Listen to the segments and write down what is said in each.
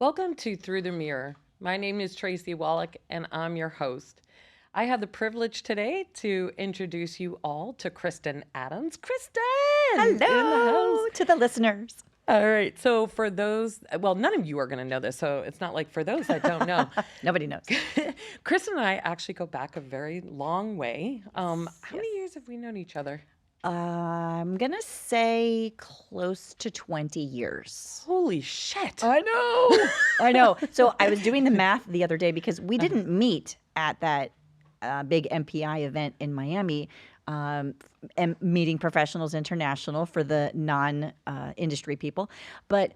Welcome to Through the Mirror. My name is Tracy Wallach, and I'm your host. I have the privilege today to introduce you all to Kristen Adams. Kristen! In the house. Hello to the listeners. All right. So for those, well, none of you are going to know this, so it's not like for those that don't know. Nobody knows. Kristen and I actually go back a very long way. How many years have we known each other? I'm going to say close to 20 years. Holy shit. I know. I know. So I was doing the math the other day because we didn't meet at that big MPI event in Miami, Meeting Professionals International for the non-industry people. But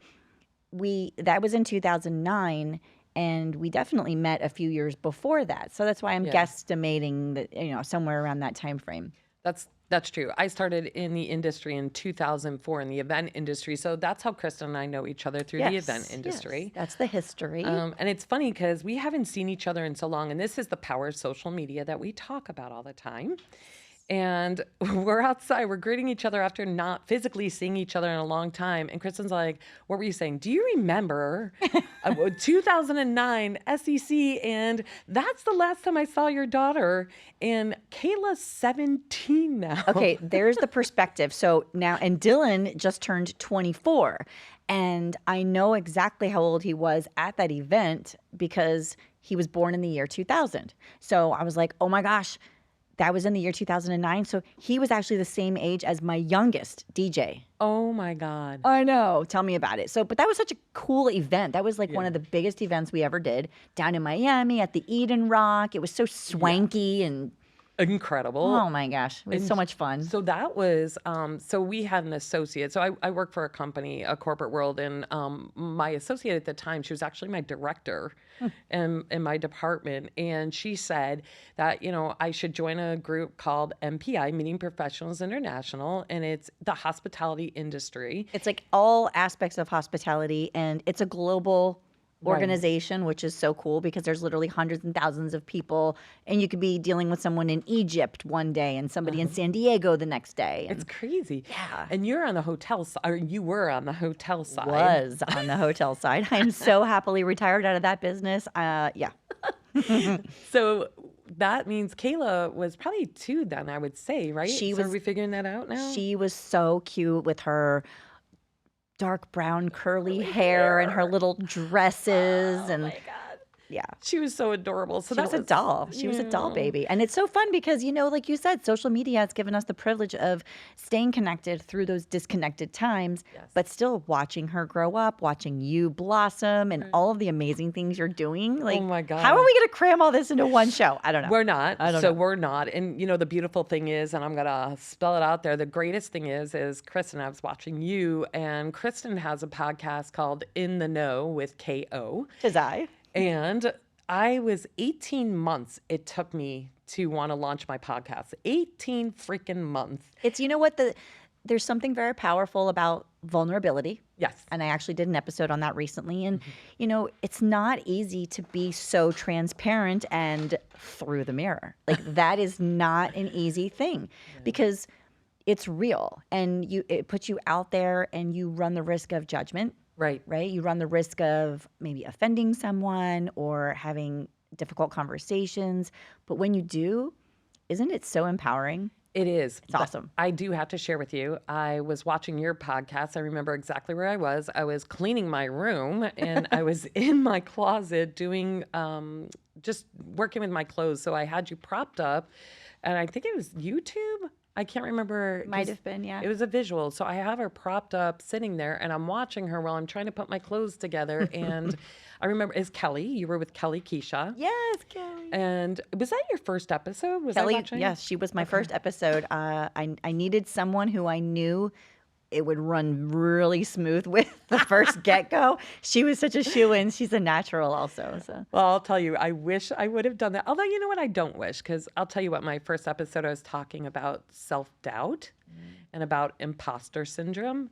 that was in 2009. And we definitely met a few years before that. So that's why I'm guesstimating that, somewhere around that time frame. That's true. I started in the industry in 2004 in the event industry. So that's how Kristen and I know each other through the event industry. Yes, that's the history. And it's funny because we haven't seen each other in so long. And this is the power of social media that we talk about all the time. And we're outside, we're greeting each other after not physically seeing each other in a long time. And Kristen's like, what were you saying? Do you remember 2009 SEC? And that's the last time I saw your daughter. And Kayla's 17 now. Okay, there's the perspective. So now, and Dylan just turned 24. And I know exactly how old he was at that event because he was born in the year 2000. So I was like, oh my gosh. That was in the year 2009. So he was actually the same age as my youngest DJ. Oh my God. I know. Tell me about it. So, but that was such a cool event. That was like one of the biggest events we ever did down in Miami at the Eden Rock. It was so swanky and incredible. Oh my gosh. It was so much fun. So that was, so we had an associate. So I work for a company, a corporate world, and my associate at the time, she was actually my director in my department. And she said that, I should join a group called MPI, Meeting Professionals International, and it's the hospitality industry. It's like all aspects of hospitality, and it's a global organization, which is so cool because there's literally hundreds and thousands of people, and you could be dealing with someone in Egypt one day and somebody in San Diego the next day. It's crazy. Yeah. And you're on the hotel side, or you were on the hotel side. Was on the hotel side. I am so happily retired out of that business. So that means Kayla was probably 2 then, I would say, right? Are we figuring that out now? She was so cute with her dark brown curly hair and her little dresses. Oh my God. Yeah. She was so adorable. So she was a doll. She was a doll baby. And it's so fun because, like you said, social media has given us the privilege of staying connected through those disconnected times, but still watching her grow up, watching you blossom and all of the amazing things you're doing. Like, oh my God. How are we going to cram all this into one show? I don't know. We're not. I don't know. We're not. And, the beautiful thing is, and I'm going to spell it out there, the greatest thing is Kristen, I was watching you, and Kristen has a podcast called In the Know with K.O. Tis I. And I was 18 months it took me to want to launch my podcast. 18 freaking months. It's, what, there's something very powerful about vulnerability. Yes. And I actually did an episode on that recently. And, it's not easy to be so transparent and through the mirror. Like, that is not an easy thing because it's real. And it puts you out there and you run the risk of judgment. Right. You run the risk of maybe offending someone or having difficult conversations. But when you do, isn't it so empowering? It is. It's awesome. I do have to share with you. I was watching your podcast. I remember exactly where I was. I was cleaning my room and I was in my closet doing, just working with my clothes. So I had you propped up and I think it was YouTube. I can't remember. Might have been, yeah. It was a visual. So I have her propped up sitting there and I'm watching her while I'm trying to put my clothes together. And I remember, is Kelly, you were with Kelly Keisha. Yes, Kelly. And was that your first episode? Was Kelly, I watching? Yes, she was my first episode. I needed someone who I knew it would run really smooth with the first get-go. She was such a shoo-in. She's a natural also. So. Well, I'll tell you, I wish I would have done that. Although, you know what? I don't wish, because I'll tell you what, my first episode, I was talking about self-doubt and about imposter syndrome.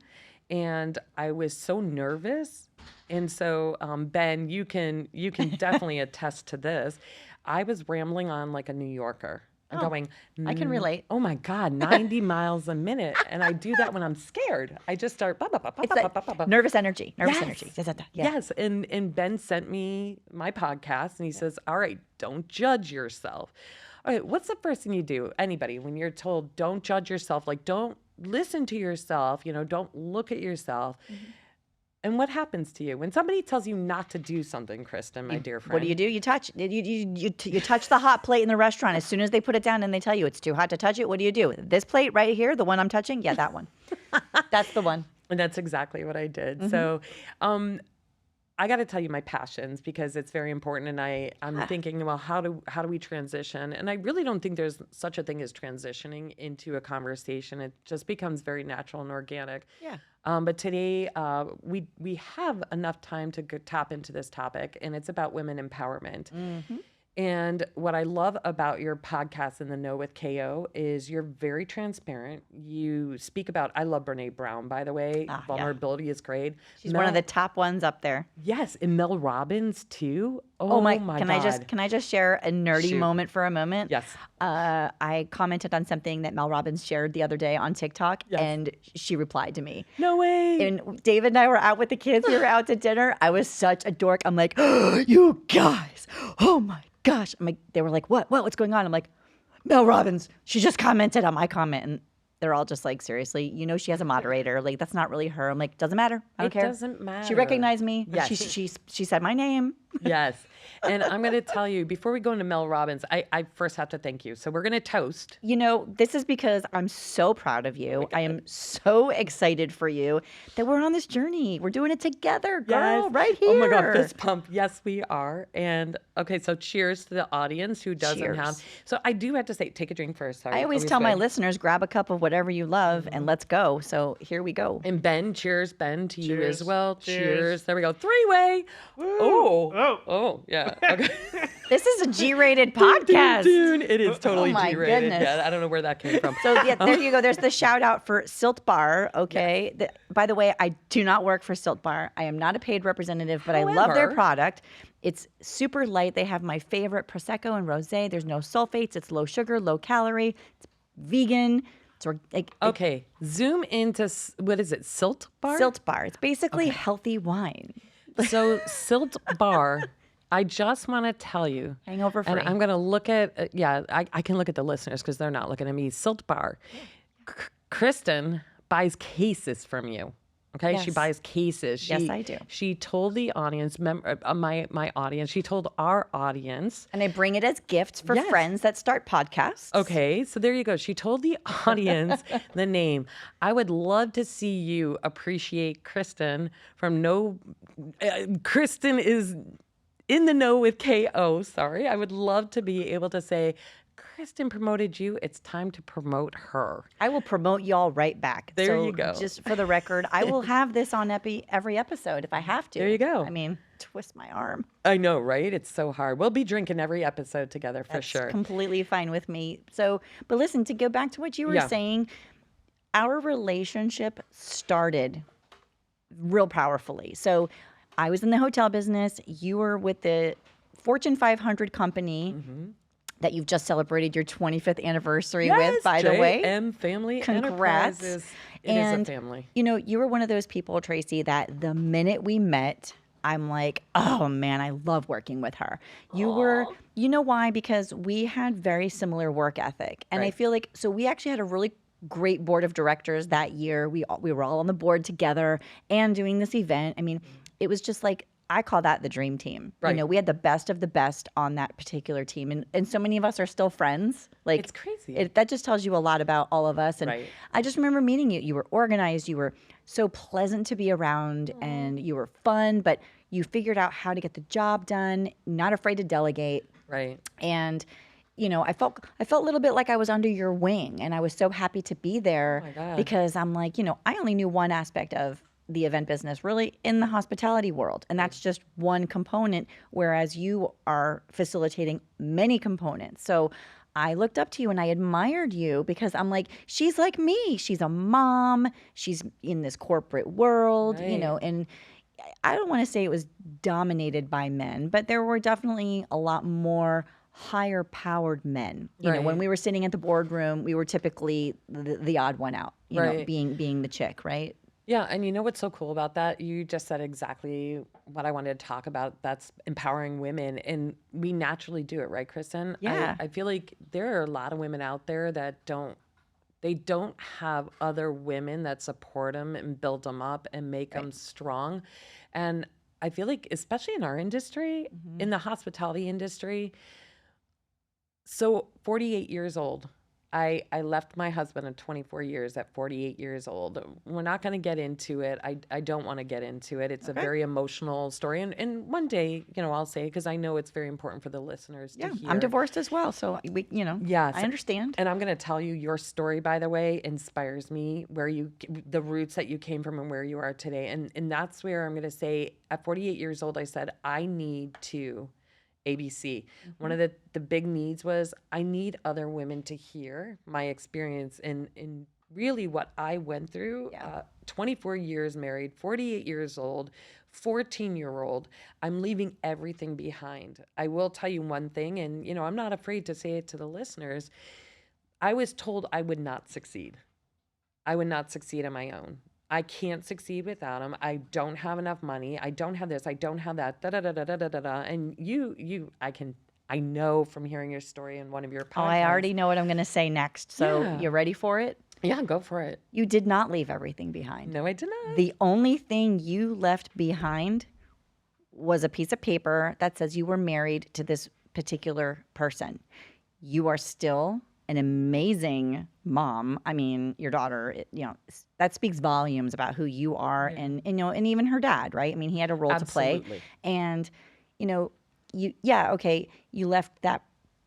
And I was so nervous. And so, Ben, you can definitely attest to this. I was rambling on like a New Yorker. Oh, going, I can relate. oh my God, 90 miles a minute. And I do that when I'm scared. I just start, ba, ba, ba, ba, It's ba, ba, that ba, ba, ba. nervous energy. Nervous Yes. energy. Da, da, da. Yeah. Yes. And Ben sent me my podcast and he says, all right, don't judge yourself. All right, what's the first thing you do? Anybody, when you're told don't judge yourself, like don't listen to yourself, don't look at yourself. And what happens to you when somebody tells you not to do something, Kristen, my dear friend? What do? You touch you touch the hot plate in the restaurant as soon as they put it down and they tell you it's too hot to touch it. What do? This plate right here, the one I'm touching, yeah, that one. That's the one. And that's exactly what I did. Mm-hmm. So, I got to tell you my passions because it's very important. And I'm thinking, well, how do we transition? And I really don't think there's such a thing as transitioning into a conversation. It just becomes very natural and organic. Yeah. But today we have enough time to tap into this topic, and it's about women empowerment. Mm-hmm. And what I love about your podcast, In the Know with KO, is you're very transparent. You speak about, I love Brene Brown, by the way. Yeah. Vulnerability is great. She's one of the top ones up there. Yes, and Mel Robbins too. Oh my God. can I just share a nerdy Shoot. moment for a moment? Yes. I commented on something that Mel Robbins shared the other day on TikTok, Yes. and she replied to me. No way. And David and I were out with the kids. We were out to dinner. I was such a dork. I'm like, oh, you guys, oh my gosh. I'm like, they were like, what? What's going on? I'm like, Mel Robbins, she just commented on my comment. And they're all just like, seriously, she has a moderator. Like, that's not really her. I'm like, doesn't matter. I don't care. It doesn't matter. She recognized me. Yes. She said my name. Yes. And I'm going to tell you, before we go into Mel Robbins, I first have to thank you. So we're going to toast. This is because I'm so proud of you. I am so excited for you that we're on this journey. We're doing it together, girl, Yes. right here. Oh my God, fist pump. Yes, we are. And okay, so cheers to the audience who doesn't Cheers. have. So I do have to say, take a drink first. Sorry. I always tell my good. listeners, grab a cup of whatever you love and let's go. So here we go. And Ben, cheers, Ben, to you Cheers. as well. Cheers. There we go. Three-way. Oh, yeah. Okay. This is a G-rated podcast. Dude, it is totally Oh my G-rated. goodness. Yeah, I don't know where that came from. So yeah, there you go. There's the shout out for Silt Bar. Okay. By the way, I do not work for Silt Bar. I am not a paid representative, but I love their However- product. It's super light. They have my favorite Prosecco and Rosé. There's no sulfates. It's low sugar, low calorie. It's vegan. It's Okay, zoom into, what is it, Silt Bar? Silt Bar. It's basically healthy wine. So Silt Bar, I just want to tell you. Hangover free. And I'm going to look at, I can look at the listeners because they're not looking at me. Silt Bar. Kristen buys cases from you. Okay, she Yes. buys cases. Yes, I do. She told the audience, my audience, she told our audience. And I bring it as gifts for Yes. friends that start podcasts. Okay, so there you go. She told the audience the name. I would love to see you appreciate Kristen from Kristen is in the know with KO. Sorry. I would love to be able to say, Kristen promoted you. It's time to promote her. I will promote y'all right back. There So you go. Just for the record, I will have this on every episode if I have to. There you go. I mean, twist my arm. I know, right? It's so hard. We'll be drinking every episode together for That's sure. completely fine with me. So, but listen, to go back to what you were Yeah. saying, our relationship started real powerfully. So I was in the hotel business. You were with the Fortune 500 company that you've just celebrated your 25th anniversary with, by the way. JM Family Congrats. Enterprises. It And, is a family. You were one of those people, Tracy, that the minute we met, I'm like, oh man, I love working with her. You know why? Because we had very similar work ethic. And I Right. feel like, so we actually had a really great board of directors that year. We were all on the board together and doing this event. I mean, it was just like, I call that the dream team. Right. We had the best of the best on that particular team. And so many of us are still friends. Like, It's crazy. That just tells you a lot about all of us. And Right. I just remember meeting you. You were organized. You were so pleasant to be around, and you were fun, but you figured out how to get the job done, not afraid to delegate. Right. And I felt a little bit like I was under your wing, and I was so happy to be there my God. because I'm like, I only knew one aspect of the event business really in the hospitality world, and that's just one component, whereas you are facilitating many components. So I looked up to you and I admired you because I'm like, she's like me. She's a mom. She's in this corporate world, Right. and I don't want to say it was dominated by men, but there were definitely a lot more higher powered men. You know, when Right. we were sitting at the boardroom, we were typically the odd one out, you know, Right. being the chick, right? Yeah, and you know what's so cool about that? You just said exactly what I wanted to talk about. That's empowering women, and we naturally do it, right, Kristen? I Yeah. I feel like there are a lot of women out there that don't have other women that support them and build them up and make Right. them strong. And I feel like, especially in our industry, Hmm. in the hospitality industry, so 48 years old. I left my husband of 24 years at 48 years old. We're not going to get into it. I don't want to get into it. It's a Okay. very emotional story. And one day, I'll say it because I know it's very important for the listeners to Yeah. I'm hear. divorced as well. So Yes. I understand. And I'm going to tell you your story, by the way, inspires me the roots that you came from and where you are today. And that's where I'm going to say at 48 years old, I said, I need to ABC. One Hmm. of the big needs was I need other women to hear my experience and really what I went through. Yeah. 24 years married, 48 years old, 14-year-old. I'm leaving everything behind. I will tell you one thing, and I'm not afraid to say it to the listeners. I was told I would not succeed. I would not succeed on my own. I can't succeed without him. I don't have enough money. I don't have this. I don't have that. Da da da da da da da da. And I know from hearing your story in one of your Oh, I podcasts. already know what I'm going to say next. So Yeah. you ready for it? Yeah, go for it. You did not leave everything behind. No, I did not. The only thing you left behind was a piece of paper that says you were married to this particular person. You are still an amazing mom. I mean, your daughter, that speaks volumes about who you are, Yeah. and even her dad, right? I mean, he had a role to play, Absolutely. and you know, okay, you left that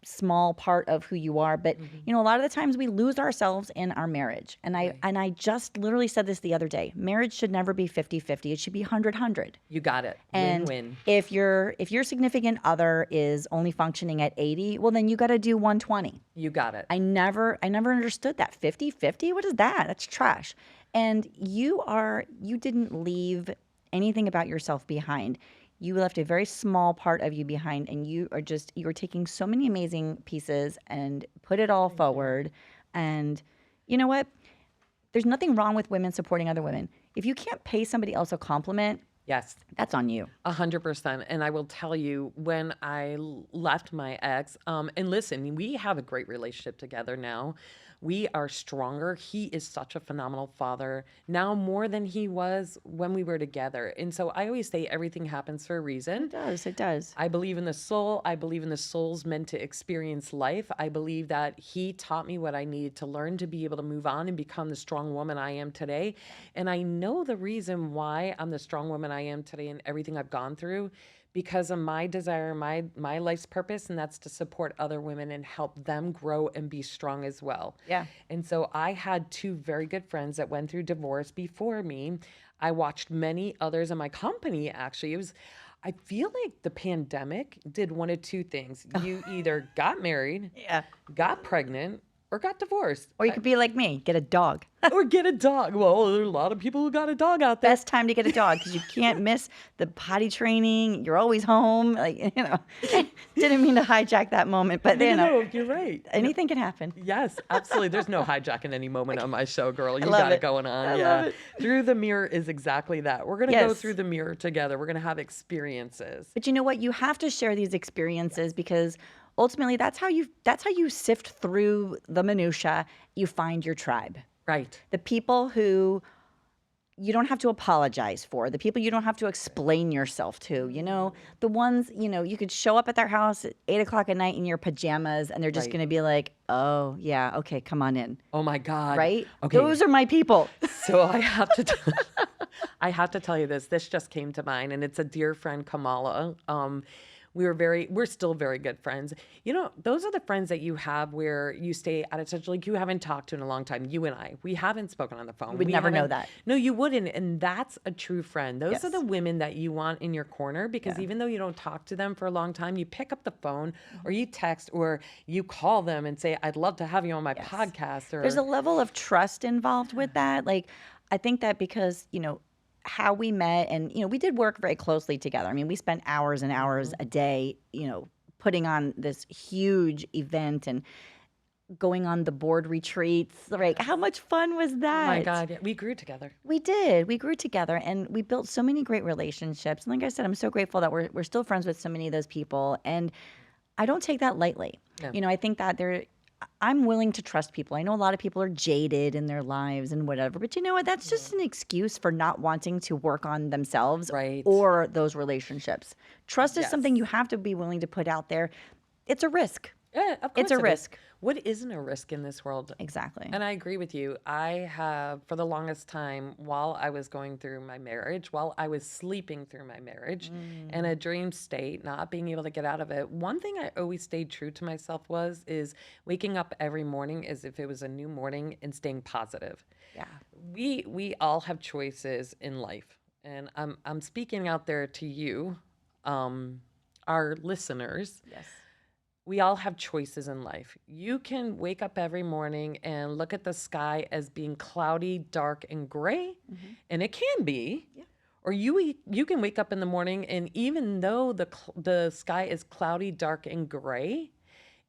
small part of who you are, but Mhm. a lot of the times we lose ourselves in our marriage. And Right. I just literally said this the other day. Marriage should never be 50-50. It should be 100-100. You got it. And Win-win. if your significant other is only functioning at 80, well then you got to do 120. You got it. I never understood that. 50-50? What is that? That's trash. And you didn't leave anything about yourself behind. You left a very small part of you behind, and you are taking so many amazing pieces and put it all forward. And you know what? There's nothing wrong with women supporting other women. If you can't pay somebody else a compliment, Yes. that's on you. 100%. And I will tell you, when I left my ex, and listen, we have a great relationship together now. We are stronger. He is such a phenomenal father now, more than he was when we were together. And so I always say everything happens for a reason. It does. It does. I believe in the soul. I believe in the soul's meant to experience life. I believe that he taught me what I needed to learn to be able to move on and become the strong woman I am today. And I know the reason why I'm the strong woman I am today and everything I've gone through because of my desire, my life's purpose, and that's to support other women and help them grow and be strong as well. Yeah. And so I had two very good friends that went through divorce before me. I watched many others in my company actually. I feel like the pandemic did one of two things. You either got married, Yeah. got pregnant, or got divorced. Or you could be like me, get a dog. Or get a dog. Well, there are a lot of people who got a dog out there. Best time to get a dog because you can't miss the potty training. You're always home. Didn't mean to hijack that moment, but No, you're right. anything can happen. Yes, absolutely. There's no hijacking any moment on my show, girl. You love got it it. going on. I Yeah. love it. Through the mirror is exactly that. We're going to go Yes. through the mirror together. We're going to have experiences. But you know what? You have to share these experiences because ultimately that's how you sift through the minutia. You find your tribe. Right. The people who you don't have to apologize for, the people you don't have to explain yourself to, the ones, you could show up at their house at 8 o'clock at night in your pajamas and they're just Right. going to be like, oh, yeah, okay, come on in. Oh my God. Right? Okay. Those are my people. So I have to, I have to tell you this. This just came to mind, and it's a dear friend, Kamala. We're still very good friends. Those are the friends that you have where you stay out of touch, like you haven't talked to in a long time. You and I, we haven't spoken on the phone. We'd We never know haven't- that. No, you wouldn't. And that's a true friend. Those are Yes. the women that you want in your corner because Yeah. even though you don't talk to them for a long time, you pick up the phone or you text or you call them and say, I'd love to have you on my Yes. podcast. Or There's a level of trust involved with that. Like, I think that because, how we met and, we did work very closely together. I mean, we spent hours and hours a day, putting on this huge event and going on the board retreats. Like, how much fun was Oh that? my God, yeah. We grew together. We did. We grew together and we built so many great relationships. And like I said, I'm so grateful that we're still friends with so many of those people. And I don't take that lightly. No. You know, I think that I'm willing to trust people. I know a lot of people are jaded in their lives and whatever, but you know what? That's just an excuse for not wanting to work on themselves Right. or those relationships. Trust is Yes. something you have to be willing to put out there. It's a risk. Yeah, of course It's a it is. risk. What isn't a risk in this world? Exactly. And I agree with you. I have, for the longest time, while I was going through my marriage, while I was sleeping through my marriage in a dream state, not being able to get out of it, one thing I always stayed true to myself is waking up every morning as if it was a new morning and staying positive. Yeah. We all have choices in life, and I'm speaking out there to you, our listeners. Yes. We all have choices in life. You can wake up every morning and look at the sky as being cloudy, dark, and gray, and it can be. Yeah. Or you can wake up in the morning and even though the sky is cloudy, dark, and gray,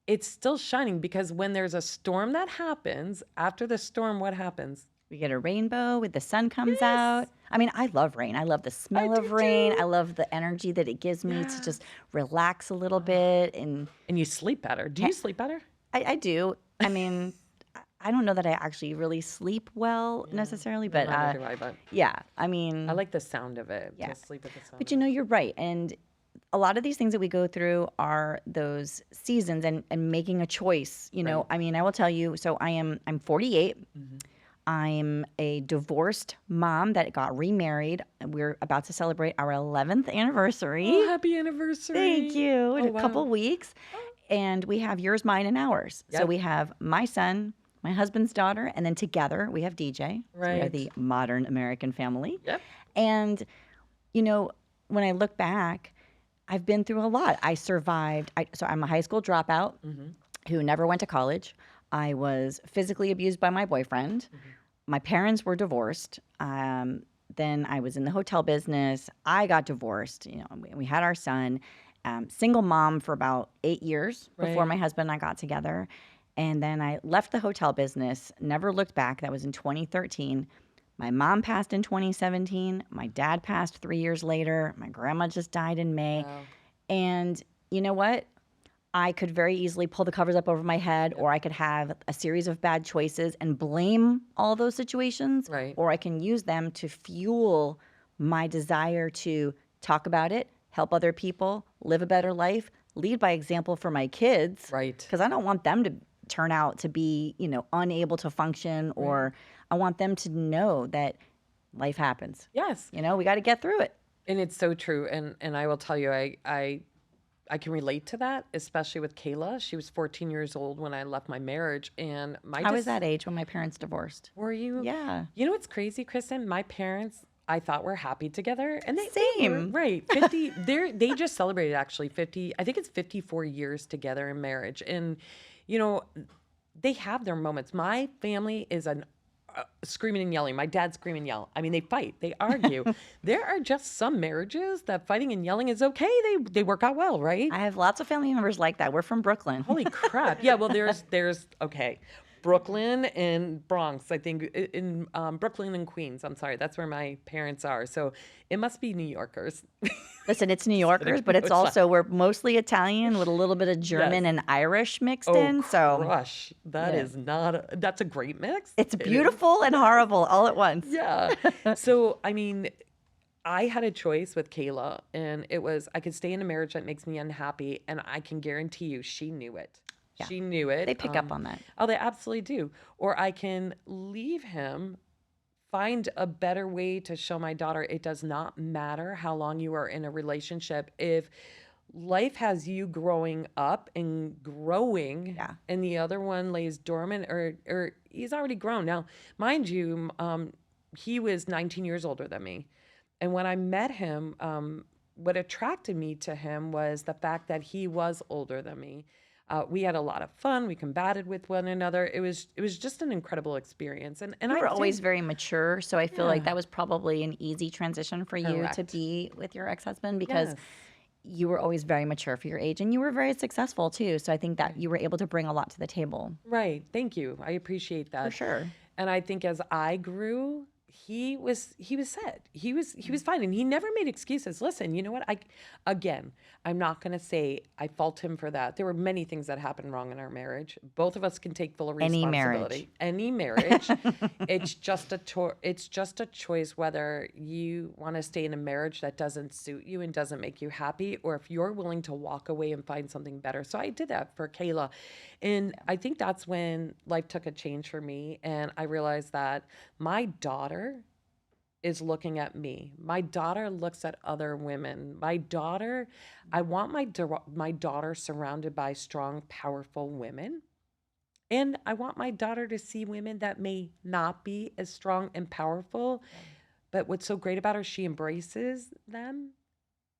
it's still shining because when there's a storm that happens, after the storm, what happens? We get a rainbow with the sun comes out. I mean, I love rain. I love the smell of do rain. too. I love the energy that it gives me to Yes. just relax a little bit. And And you sleep better. Do you sleep better? I do. I mean, I don't know that I actually really sleep well necessarily, but Neither do I, but yeah, I mean, I like the sound of it. Yeah. To sleep at the sound but of you it. know, you're right. And a lot of these things that we go through are those seasons and making a choice. You know, Right. I mean, I will tell you, so I'm 48. I'm a divorced mom that got remarried. We're about to celebrate our 11th anniversary. Oh, happy anniversary. Thank you. In Oh, a couple wow. weeks. And we have yours, mine, and ours. So Yep. we have my son, my husband's daughter, and then together we have DJ. So we are Right. the modern American family. Yep. And, you know, when I look back, I've been through a lot. I survived. So I'm a high school dropout who never went to college. I was physically abused by my boyfriend. My parents were divorced. Then I was in the hotel business. I got divorced. You know, we had our son. Single mom for about 8 years before Right. my husband and I got together. And then I left the hotel business, never looked back. That was in 2013. My mom passed in 2017. My dad passed 3 years later. My grandma just died in May. Wow. And you know what? I could very easily pull the covers up over my head, or I could have a series of bad choices and blame all those situations, Right. or I can use them to fuel my desire to talk about it, help other people, live a better life, lead by example for my kids. Right. Because I don't want them to turn out to be, you know, unable to function, or I want them to know that life happens. Yes. You know, we got to get through it. And it's so true. And I will tell you, I can relate to that, especially with Kayla. She was 14 years old when I left my marriage. And I was that age when my parents divorced. Were you? Yeah. You know what's crazy, Kristen? My parents, I thought were happy together. And they were, Same. right. 50, they just celebrated actually 50, I think it's 54 years together in marriage. And, you know, they have their moments. My family is an screaming and yelling. My dad scream and yell. I mean, they fight, they argue. There are just some marriages that fighting and yelling is okay. They work out well, right? I have lots of family members like that. We're from Brooklyn. Holy crap! Yeah, well, there's okay, Brooklyn and Bronx. I think in Brooklyn and Queens. I'm sorry, that's where my parents are. So it must be New Yorkers. Listen, it's New Yorkers, but it's also, we're mostly Italian with a little bit of German Yes. and Irish mixed Oh, in. So crush! That yeah. is not. That's a great mix. it's It is. beautiful and horrible all at once. Yeah. So, I mean, I had a choice with Kayla, and it was I could stay in a marriage that makes me unhappy, and I can guarantee you she knew it. Yeah. She knew it. They pick up on that. Oh, they absolutely do. Or I can leave him, find a better way to show my daughter it does not matter how long you are in a relationship. If life has you growing up and growing, Yeah. and the other one lays dormant, or he's already grown. Now, mind you, he was 19 years older than me. And when I met him, what attracted me to him was the fact that he was older than me. We had a lot of fun. We combated with one another. It was just an incredible experience. And You I were always did- very mature, so I feel like Yeah. that was probably an easy transition for you to Correct. be with your ex-husband because Yes. you were always very mature for your age, and you were very successful too. So I think that you were able to bring a lot to the table. Right. Thank you. I appreciate For that. sure. And I think as I grew, he was set. He was fine, and he never made excuses. Listen, you know what? Again, I'm not going to say I fault him for that. There were many things that happened wrong in our marriage. Both of us can take full Any marriage. responsibility. Any marriage, it's just a choice whether you want to stay in a marriage that doesn't suit you and doesn't make you happy, or if you're willing to walk away and find something better. So I did that for Kayla, and I think that's when life took a change for me, and I realized that my daughter is looking at me. My daughter looks at other women. I want my daughter surrounded by strong, powerful women. And I want my daughter to see women that may not be as strong and powerful, but what's so great about her, she embraces them.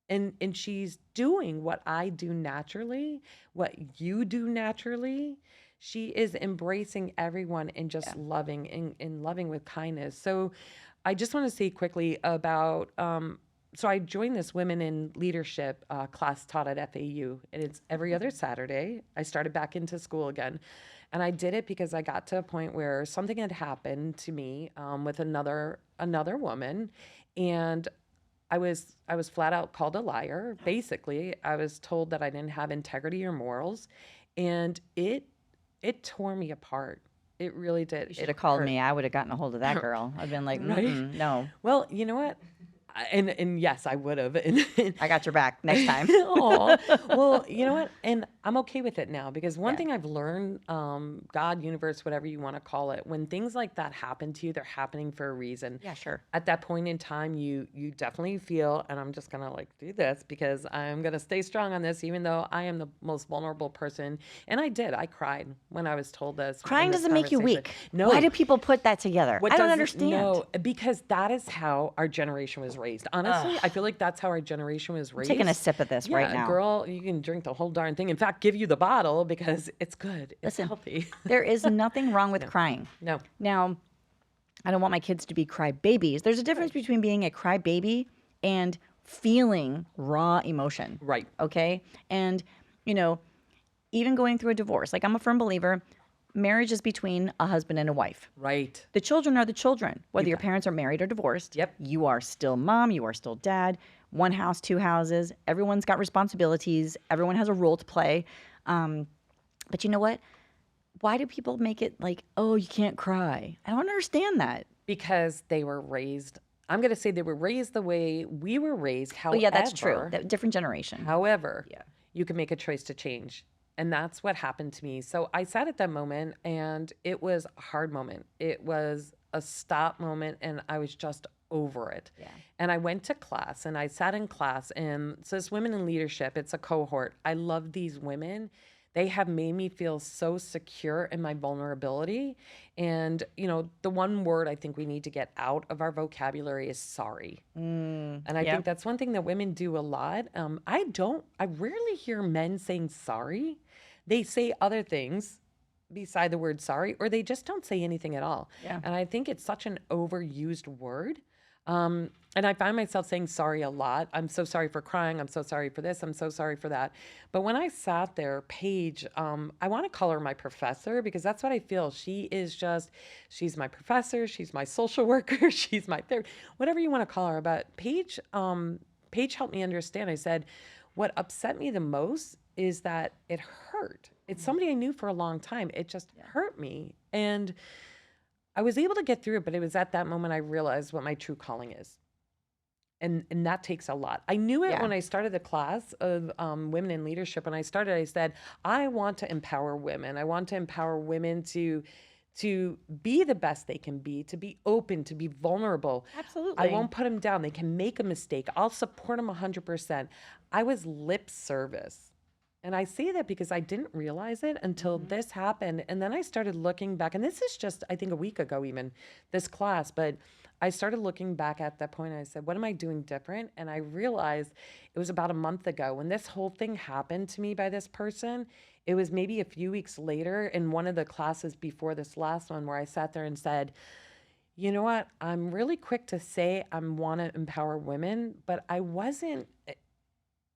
And she's doing what I do naturally, what you do naturally. She is embracing everyone and just loving and loving with kindness. So I just want to say quickly about so I joined this Women in Leadership class taught at FAU, and it's every other Saturday. I started back into school again, and I did it because I got to a point where something had happened to me with another woman, and I was flat out called a liar. Basically, I was told that I didn't have integrity or morals, and it tore me apart. It really did. You should It have called hurt. me. I would have gotten a hold of that girl. I've been like, Right? no, Well, you know what? And yes, I would have. And I got your back next time. Aw. Well, you know what? And I'm okay with it now because one Yeah. thing I've learned, God, universe, whatever you want to call it, when things like that happen to you, they're happening for a reason. Yeah, sure. At that point in time, you definitely feel, and I'm just gonna like do this because I'm gonna stay strong on this, even though I am the most vulnerable person. And I did. I cried when I was told this. in Crying this doesn't make you conversation. weak. No. Why do people put that together? What I don't doesn't- understand. No, because that is how our generation was raised. Honestly, I feel like that's how our generation was raised. Taking a sip of this right now. Girl, you can drink the whole darn thing. In fact, give you the bottle because it's good. It's Listen, healthy. There is nothing wrong with crying. No. Now, I don't want my kids to be crybabies. There's a difference between being a crybaby and feeling raw emotion. Right. Okay? And, even going through a divorce, like I'm a firm believer, marriage is between a husband and a wife. Right. The children are the children. Whether your parents are married or divorced, Yep. you are still mom, you are still dad, one house, two houses. Everyone's got responsibilities. Everyone has a role to play. But you know what? Why do people make it like, oh, you can't cry? I don't understand that. Because they were raised, I'm going to say they were raised the way we were raised. However, Well, yeah, that's true. Different generation. However, you can make a choice to change. And that's what happened to me. So I sat at that moment and it was a hard moment. It was a stop moment and I was just over it. Yeah. And I went to class and I sat in class and so it's Women in Leadership. It's a cohort. I love these women. They have made me feel so secure in my vulnerability. And, the one word I think we need to get out of our vocabulary is sorry. And I think that's one thing that women do a lot. I rarely hear men saying sorry. They say other things beside the word sorry, or they just don't say anything at all. Yeah. And I think it's such an overused word. And I find myself saying sorry a lot. I'm so sorry for crying. I'm so sorry for this. I'm so sorry for that. But when I sat there, Paige, I want to call her my professor because that's what I feel. She's my professor. She's my social worker. She's my therapist, whatever you want to call her. But Paige helped me understand. I said, what upset me the most is that it hurt. It's somebody I knew for a long time. It just hurt me. And I was able to get through it, but it was at that moment I realized what my true calling is. And that takes a lot. I knew it when I started the class of Women in Leadership. When I started, I said, I want to empower women. I want to empower women to be the best they can be, to be open, to be vulnerable. Absolutely. I won't put them down. They can make a mistake. I'll support them 100%. I was lip service. And I say that because I didn't realize it until this happened. And then I started looking back, and this is just, I think, a week ago even, this class. But I started looking back at that point and I said, what am I doing different? And I realized it was about a month ago when this whole thing happened to me by this person. It was maybe a few weeks later in one of the classes before this last one where I sat there and said, you know what? I'm really quick to say I want to empower women, but I wasn't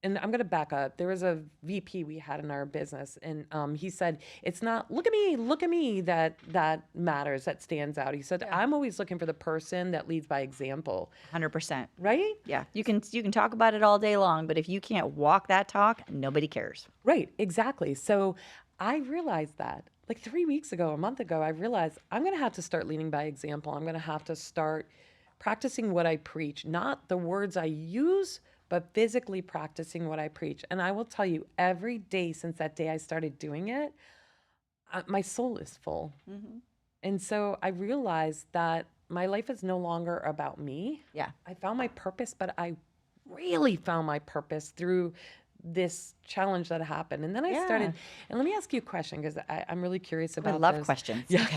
and I'm going to back up. There was a VP we had in our business, and he said, "It's not look at me that matters, that stands out." He said, Yeah. "I'm always looking for the person that leads by example." 100%. Right? Yeah. You can talk about it all day long, but if you can't walk that talk, nobody cares. Right, exactly. So I realized that like 3 weeks ago, a month ago, I realized I'm going to have to start leading by example. I'm going to have to start practicing what I preach, not the words I use, but physically practicing what I preach. And I will tell you, every day since that day I started doing it, my soul is full. Hmm. And so I realized that my life is no longer about me. Yeah. I found my purpose, but I really found my purpose through this challenge that happened. And then I Yeah. started, and let me ask you a question because I'm really curious I about love this. questions. Yeah.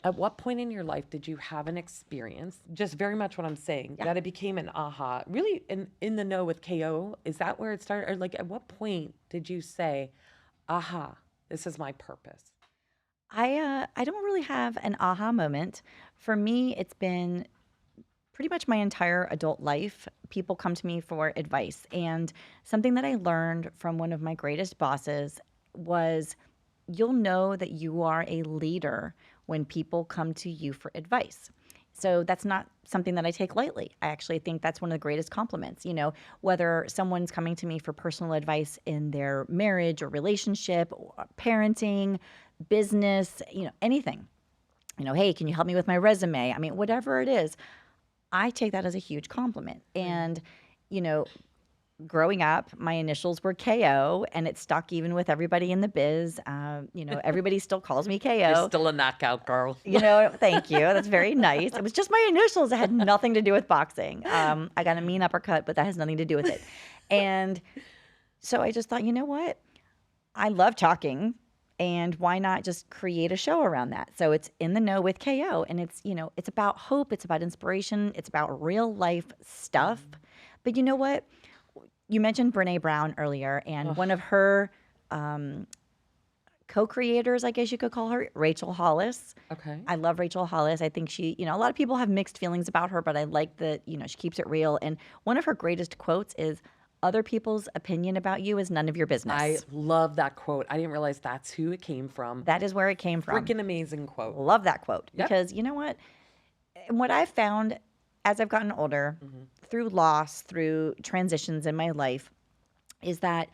At what point in your life did you have an experience, just very much what I'm saying, Yeah. that it became an aha? Really in the know with KO? Is that where it started? Or like at what point did you say, aha, this is my purpose? I don't really have an aha moment. For me, it's been pretty much my entire adult life. People come to me for advice, and something that I learned from one of my greatest bosses was you'll know that you are a leader when people come to you for advice. So that's not something that I take lightly. I actually think that's one of the greatest compliments. Whether someone's coming to me for personal advice in their marriage or relationship or parenting, business, anything. Hey, can you help me with my resume? I mean, whatever it is, I take that as a huge compliment. And, you know, growing up, my initials were KO, and it stuck even with everybody in the biz. Everybody still calls me You're KO. still a knockout girl. Thank you. That's very nice. It was just my initials. It had nothing to do with boxing. I got a mean uppercut, but that has nothing to do with it. And so I just thought, you know what? I love talking, and why not just create a show around that? So it's In the Know with KO, and it's about hope, it's about inspiration, it's about real life stuff. But you know what? You mentioned Brene Brown earlier, and one of her co-creators, I guess you could call her, Rachel Hollis. Okay. I love Rachel Hollis. I think she, a lot of people have mixed feelings about her, but I like that, she keeps it real. And one of her greatest quotes is, other people's opinion about you is none of your business. I love that quote. I didn't realize that's who it came from. That is where it came from. Freaking amazing quote. Love that quote. Yep. Because you know what? And what I've found as I've gotten older, through loss, through transitions in my life, is that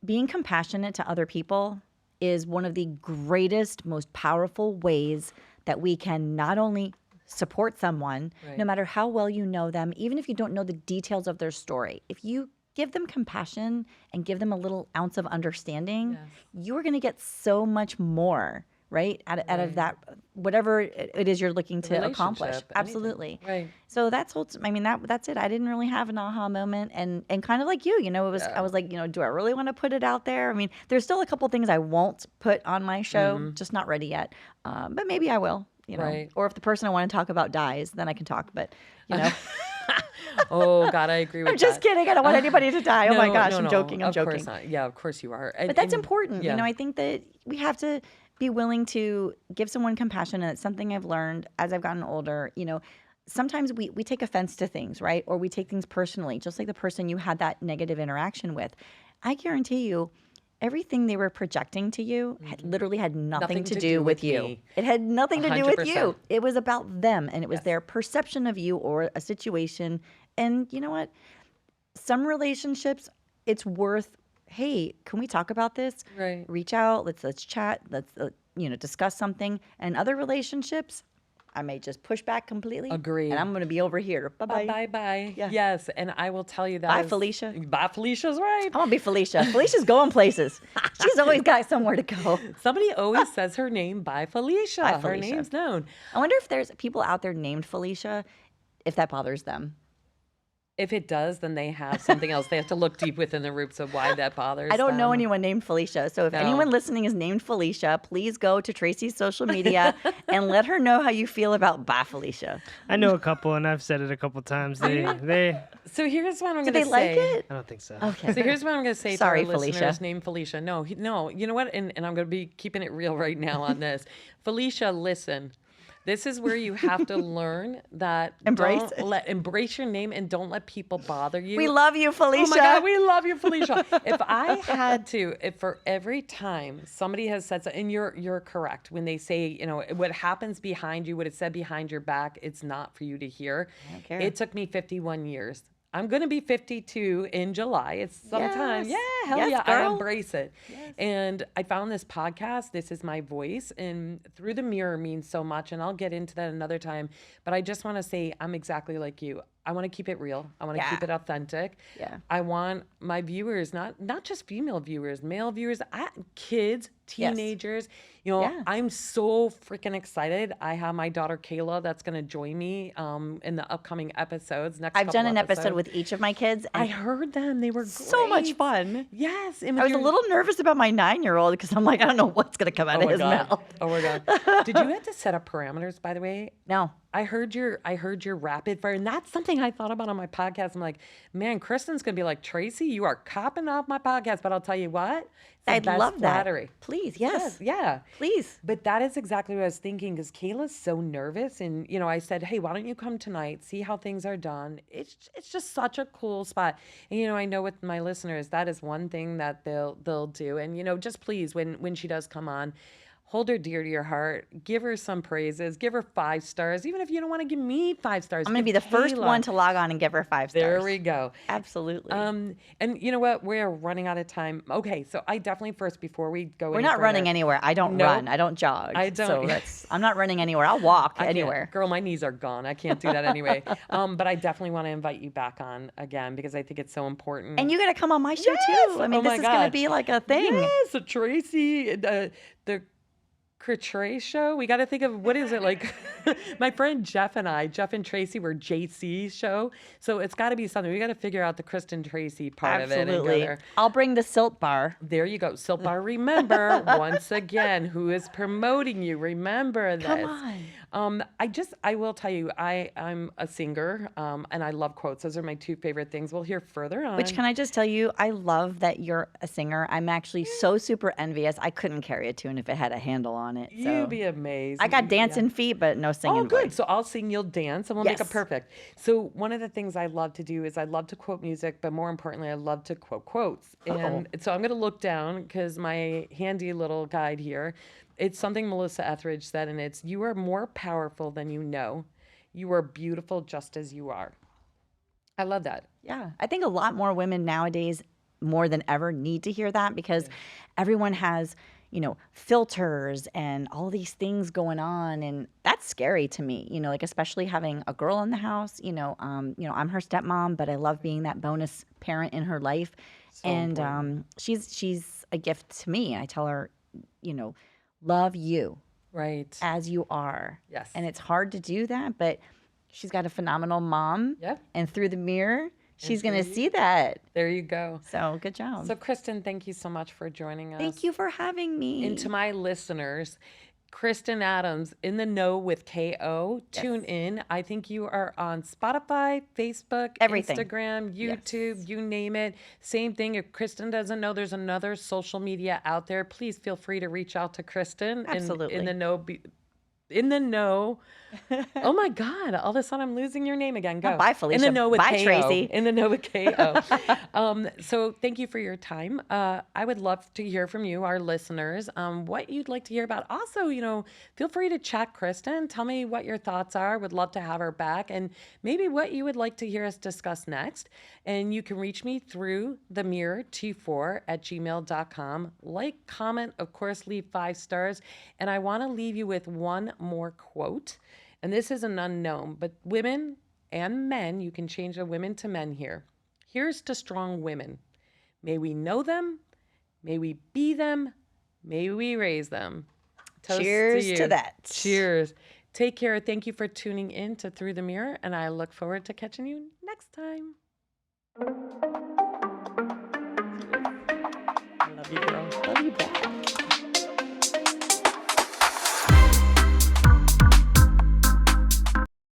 being compassionate to other people is one of the greatest, most powerful ways that we can not only support someone, Right. no matter how well you know them, even if you don't know the details of their story. If you give them compassion and give them a little ounce of understanding, Yes. you're going to get so much more, right? Out of Right. that, whatever it is you're looking to accomplish. Relationship, anything. Absolutely. Right. So that's that's it. I didn't really have an aha moment, and kind of like you, I was like, do I really want to put it out there? I mean, there's still a couple things I won't put on my show, just not ready yet. But maybe I will, Right. or if the person I want to talk about dies, then I can talk. But Oh God, I agree with I'm just that. kidding. I don't want anybody to die. Oh my No, gosh, no, I'm no, joking. I'm of joking. course not. Yeah, of course you are. But that's important. Yeah. I think that we have to be willing to give someone compassion. And it's something I've learned as I've gotten older. Sometimes we take offense to things, right? Or we take things personally, just like the person you had that negative interaction with. I guarantee you, everything they were projecting to you literally had nothing to do with you. me. It had nothing to do with you. 100%. It was about them, and it was Yes. their perception of you or a situation. And you know what? Some relationships, it's worth, hey, can we talk about this? Right. Reach out, let's chat, let's discuss something. And other relationships, I may just push back completely. Agreed. And I'm going to be over here. Bye-bye. Bye bye. Yeah. Yes, and I will tell you that. Bye, is- Felicia. Bye, Felicia's right. I want to be Felicia. Felicia's going places. She's always got somewhere to go. Somebody always says her name. Bye, Felicia. Bye, Her Felicia. name's known. I wonder if there's people out there named Felicia, if that bothers them. If it does, then they have something else. They have to look deep within the roots of why that bothers I don't know them. anyone named Felicia. So if No. anyone listening is named Felicia, please go to Tracy's social media and let her know how you feel about Bye Felicia. I know a couple, and I've said it a couple times. They So here's what I'm Do going they to like say. it? I don't think so. Okay. So here's what I'm going to say Sorry, to our listeners Felicia. named Felicia. No, no. You know what? And I'm going to be keeping it real right now on this. Felicia, listen. This is where you have to learn that Embrace it. embrace your name and don't let people bother you. We love you, Felicia. Oh my God, we love you, Felicia. If I had to, if for every time somebody has said something, and you're correct when they say, what happens behind you, what is said behind your back, it's not for you to hear. I don't care. It took me 51 years. I'm going to be 52 in July. It's sometime. Yes. Yeah, hell Yes, yeah. I girl. embrace it. And I found this podcast. This is my voice. And Through the Mirror means so much. And I'll get into that another time. But I just want to say I'm exactly like you. I want to keep it real. I want to keep it authentic. Yeah. I want my viewers, not just female viewers, male viewers, kids, teenagers. I'm so freaking excited. I have my daughter Kayla that's going to join me in the upcoming episodes. I've done an episode with each of my kids. I heard them. They were so much great. fun. Yes. I was a little nervous about my 9-year-old because I'm like, I don't know what's going to come out of his mouth. Oh my God. Did you have to set up parameters, by the way? No. I heard your rapid fire, and that's something I thought about on my podcast. I'm like, man, Kristen's gonna be like, Tracy, you are copping off my podcast, but I'll tell you what, I'd love flattery. that. Please, yes. Yeah. Please. But that is exactly what I was thinking, because Kayla's so nervous, and I said, hey, why don't you come tonight, see how things are done? It's just such a cool spot, and I know with my listeners, that is one thing that they'll do, and just please, when she does come on, hold her dear to your heart. Give her some praises. Give her 5 stars. Even if you don't want to give me 5 stars. I'm going to be the first one to log on and give her 5 stars. There we go. Absolutely. And you know what? We're running out of time. Okay, so I definitely before we go We're not running anywhere. I don't run. I don't jog. I don't. So I'm not running anywhere. I'll walk anywhere. Girl, my knees are gone. I can't do that anyway. But I definitely want to invite you back on again because I think it's so important. And you got to come on my show too. I mean, this is going to be like a thing. Yes, so Tracy, the Trace show. We got to think of what is it like. My friend Jeff and Tracy were JC's show, so it's got to be something. We got to figure out the Kristen Tracy part of it. Absolutely. And go there. I'll bring the Silt Bar. There you go, Silt Bar. Remember once again who is promoting you. Remember this. Come on. I will tell you, I'm a singer, and I love quotes. Those are my 2 favorite things. We'll hear further on. Which, can I just tell you, I love that you're a singer. I'm actually so super envious. I couldn't carry a tune if it had a handle on it. So. You'd be amazed. I got dancing feet, but no singing. Oh, good. voice. So I'll sing, you'll dance, and we'll make it perfect. So one of the things I love to do is I love to quote music, but more importantly, I love to quote quotes. And so I'm going to look down because my handy little guide here, it's something Melissa Etheridge said, and it's, you are more powerful than you know. You are beautiful just as you are. I love that. Yeah. I think a lot more women nowadays, more than ever, need to hear that because everyone has, filters and all these things going on. And that's scary to me, like especially having a girl in the house, I'm her stepmom, but I love being that bonus parent in her life. So important. She's a gift to me. I tell her, love you Right. as you are. Yes. And it's hard to do that, but she's got a phenomenal mom. Yep. And through the mirror, she's going to through see that. There you go. So good job. So Kristen, thank you so much for joining us. Thank you for having me. And to my listeners, Kristen Adams, In the Know with KO. Tune in. I think you are on Spotify, Facebook, Everything. Instagram, YouTube, you name it. Same thing. If Kristen doesn't know there's another social media out there, please feel free to reach out to Kristen. Absolutely. In the Know. In the Know. Oh my God. All of a sudden I'm losing your name again. Go. Bye, Felicia. In the Know with Bye, KO. Tracy. In the Know with KO. So thank you for your time. I would love to hear from you, our listeners, what you'd like to hear about. Also, feel free to chat Kristen. Tell me what your thoughts are. Would love to have her back and maybe what you would like to hear us discuss next. And you can reach me through themirror24@gmail.com. Like, comment, of course, leave 5 stars. And I want to leave you with one more quote. And this is an unknown, but women and men, you can change the women to men here. Here's to strong women. May we know them. May we be them. May we raise them. Toast Cheers to you. to that. Cheers. Take care. Thank you for tuning in to Through the Mirror, and I look forward to catching you next time. I love you, girl.